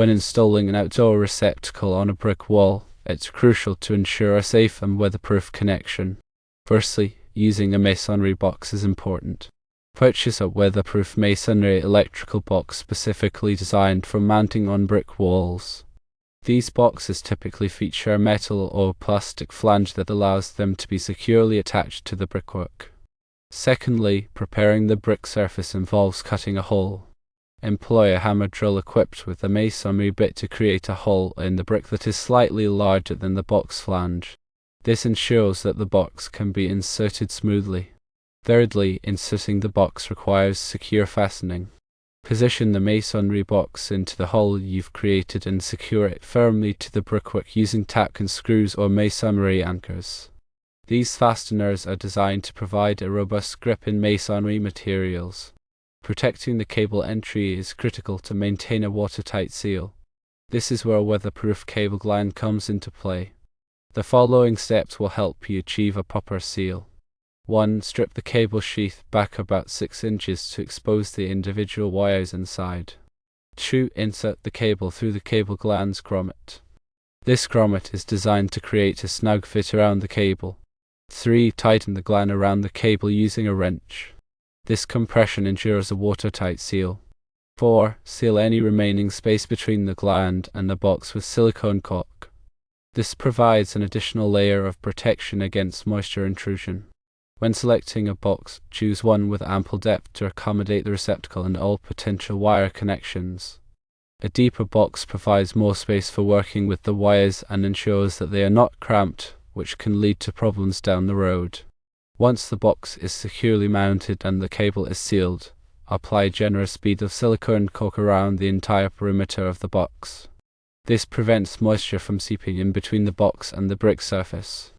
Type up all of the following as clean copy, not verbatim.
When installing an outdoor receptacle on a brick wall, it's crucial to ensure a safe and weatherproof connection. Firstly, using a masonry box is important. Purchase a weatherproof masonry electrical box specifically designed for mounting on brick walls. These boxes typically feature a metal or plastic flange that allows them to be securely attached to the brickwork. Secondly, preparing the brick surface involves cutting a hole. Employ a hammer drill equipped with a masonry bit to create a hole in the brick that is slightly larger than the box flange. This ensures that the box can be inserted smoothly. Thirdly, inserting the box requires secure fastening. Position the masonry box into the hole you've created and secure it firmly to the brickwork using tack and screws or masonry anchors. These fasteners are designed to provide a robust grip in masonry materials. Protecting the cable entry is critical to maintain a watertight seal. This is where a weatherproof cable gland comes into play. The following steps will help you achieve a proper seal. 1. Strip the cable sheath back about 6 inches to expose the individual wires inside. 2. Insert the cable through the cable gland's grommet. This grommet is designed to create a snug fit around the cable. 3. Tighten the gland around the cable using a wrench. This compression ensures a watertight seal. 4. Seal any remaining space between the gland and the box with silicone caulk. This provides an additional layer of protection against moisture intrusion. When selecting a box, choose one with ample depth to accommodate the receptacle and all potential wire connections. A deeper box provides more space for working with the wires and ensures that they are not cramped, which can lead to problems down the road. Once the box is securely mounted and the cable is sealed, apply a generous bead of silicone caulk around the entire perimeter of the box. This prevents moisture from seeping in between the box and the brick surface.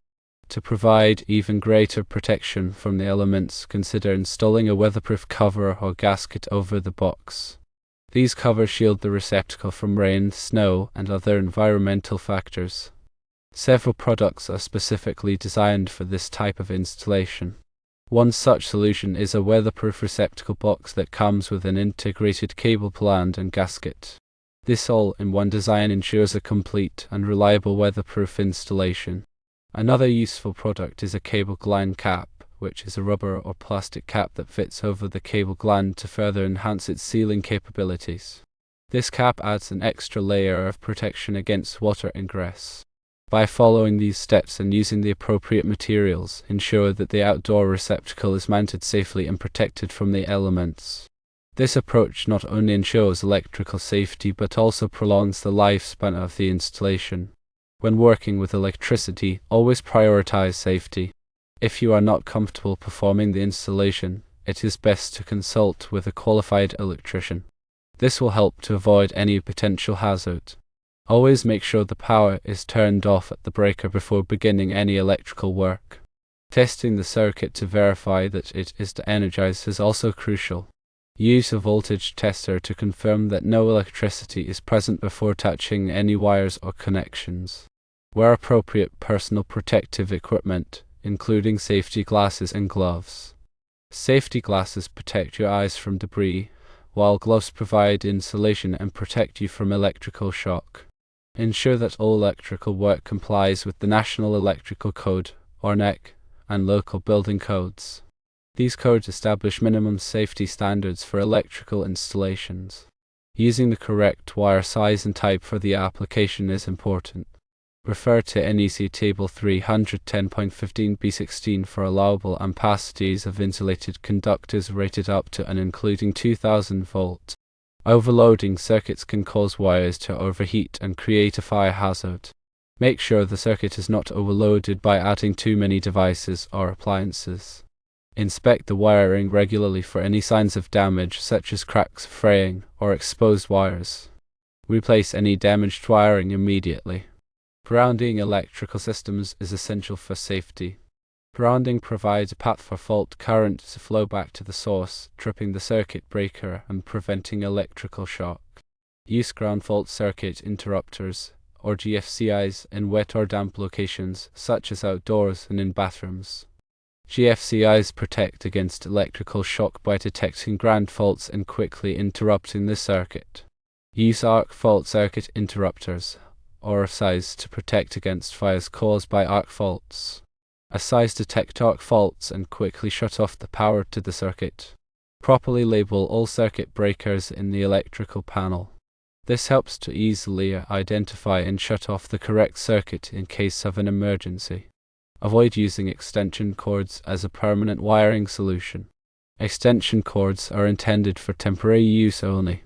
To provide even greater protection from the elements, consider installing a weatherproof cover or gasket over the box. These covers shield the receptacle from rain, snow, and other environmental factors. Several products are specifically designed for this type of installation. One such solution is a weatherproof receptacle box that comes with an integrated cable gland and gasket. This all-in-one design ensures a complete and reliable weatherproof installation. Another useful product is a cable gland cap, which is a rubber or plastic cap that fits over the cable gland to further enhance its sealing capabilities. This cap adds an extra layer of protection against water ingress. By following these steps and using the appropriate materials, ensure that the outdoor receptacle is mounted safely and protected from the elements. This approach not only ensures electrical safety but also prolongs the lifespan of the installation. When working with electricity, always prioritize safety. If you are not comfortable performing the installation, it is best to consult with a qualified electrician. This will help to avoid any potential hazard. Always make sure the power is turned off at the breaker before beginning any electrical work. Testing the circuit to verify that it is energized is also crucial. Use a voltage tester to confirm that no electricity is present before touching any wires or connections. Wear appropriate personal protective equipment, including safety glasses and gloves. Safety glasses protect your eyes from debris, while gloves provide insulation and protect you from electrical shock. Ensure that all electrical work complies with the National Electrical Code, or NEC, and local building codes. These codes establish minimum safety standards for electrical installations. Using the correct wire size and type for the application is important. Refer to NEC Table 310.15b16 for allowable ampacities of insulated conductors rated up to and including 2000 volt. Overloading circuits can cause wires to overheat and create a fire hazard. Make sure the circuit is not overloaded by adding too many devices or appliances. Inspect the wiring regularly for any signs of damage such as cracks, fraying, or exposed wires. Replace any damaged wiring immediately. Grounding electrical systems is essential for safety. Grounding provides a path for fault current to flow back to the source, tripping the circuit breaker and preventing electrical shock. Use ground fault circuit interrupters, or GFCIs, in wet or damp locations, such as outdoors and in bathrooms. GFCIs protect against electrical shock by detecting ground faults and quickly interrupting the circuit. Use arc fault circuit interrupters, or a size to protect against fires caused by arc faults. A size detect arc faults and quickly shut off the power to the circuit. Properly label all circuit breakers in the electrical panel. This helps to easily identify and shut off the correct circuit in case of an emergency. Avoid using extension cords as a permanent wiring solution. Extension cords are intended for temporary use only.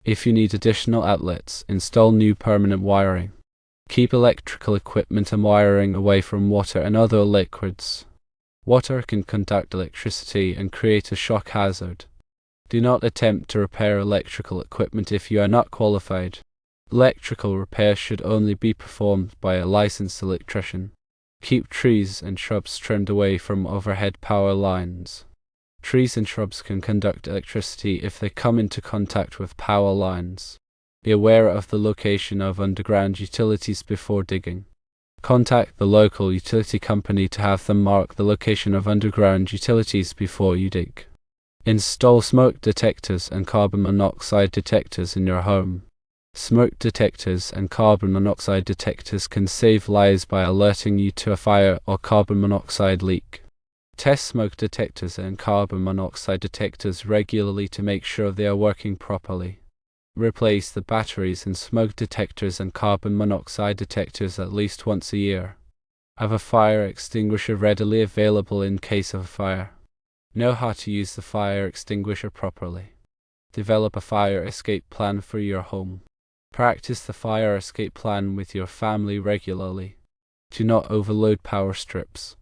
If you need additional outlets, install new permanent wiring. Keep electrical equipment and wiring away from water and other liquids. Water can conduct electricity and create a shock hazard. Do not attempt to repair electrical equipment if you are not qualified. Electrical repairs should only be performed by a licensed electrician. Keep trees and shrubs trimmed away from overhead power lines. Trees and shrubs can conduct electricity if they come into contact with power lines. Be aware of the location of underground utilities before digging. Contact the local utility company to have them mark the location of underground utilities before you dig. Install smoke detectors and carbon monoxide detectors in your home. Smoke detectors and carbon monoxide detectors can save lives by alerting you to a fire or carbon monoxide leak. Test smoke detectors and carbon monoxide detectors regularly to make sure they are working properly. Replace the batteries in smoke detectors and carbon monoxide detectors at least once a year. Have a fire extinguisher readily available in case of a fire. Know how to use the fire extinguisher properly. Develop a fire escape plan for your home. Practice the fire escape plan with your family regularly. Do not overload power strips.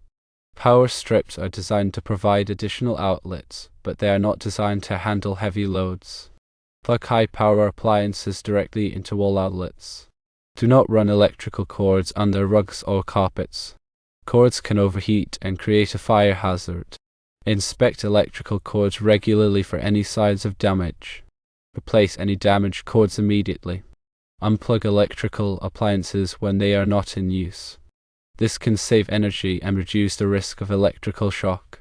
Power strips are designed to provide additional outlets, but they are not designed to handle heavy loads. Plug high-power appliances directly into wall outlets. Do not run electrical cords under rugs or carpets. Cords can overheat and create a fire hazard. Inspect electrical cords regularly for any signs of damage. Replace any damaged cords immediately. Unplug electrical appliances when they are not in use. This can save energy and reduce the risk of electrical shock.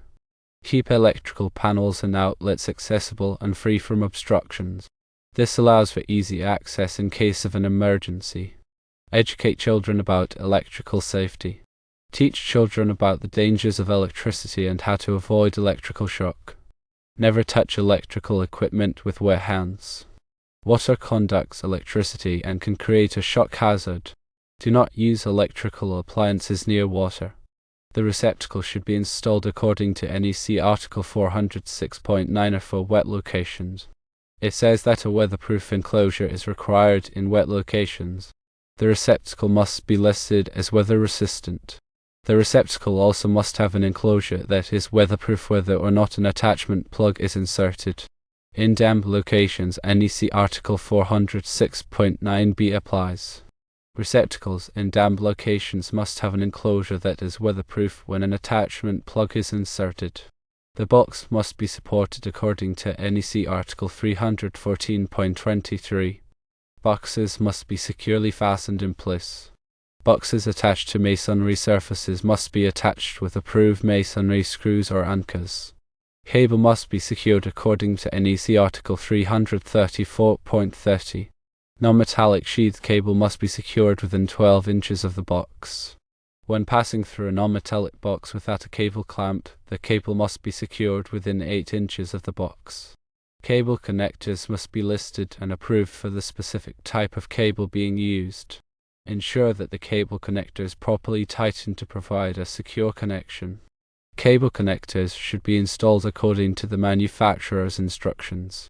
Keep electrical panels and outlets accessible and free from obstructions. This allows for easy access in case of an emergency. Educate children about electrical safety. Teach children about the dangers of electricity and how to avoid electrical shock. Never touch electrical equipment with wet hands. Water conducts electricity and can create a shock hazard. Do not use electrical appliances near water. The receptacle should be installed according to NEC Article 406.9 for wet locations. It says that a weatherproof enclosure is required in wet locations. The receptacle must be listed as weather resistant. The receptacle also must have an enclosure that is weatherproof whether or not an attachment plug is inserted. In damp locations, NEC Article 406.9b applies. Receptacles in damp locations must have an enclosure that is weatherproof when an attachment plug is inserted. The box must be supported according to NEC Article 314.23. Boxes must be securely fastened in place. Boxes attached to masonry surfaces must be attached with approved masonry screws or anchors. Cable must be secured according to NEC Article 334.30. Non-metallic sheathed cable must be secured within 12 inches of the box. When passing through a non-metallic box without a cable clamp, the cable must be secured within 8 inches of the box. Cable connectors must be listed and approved for the specific type of cable being used. Ensure that the cable connector is properly tightened to provide a secure connection. Cable connectors should be installed according to the manufacturer's instructions.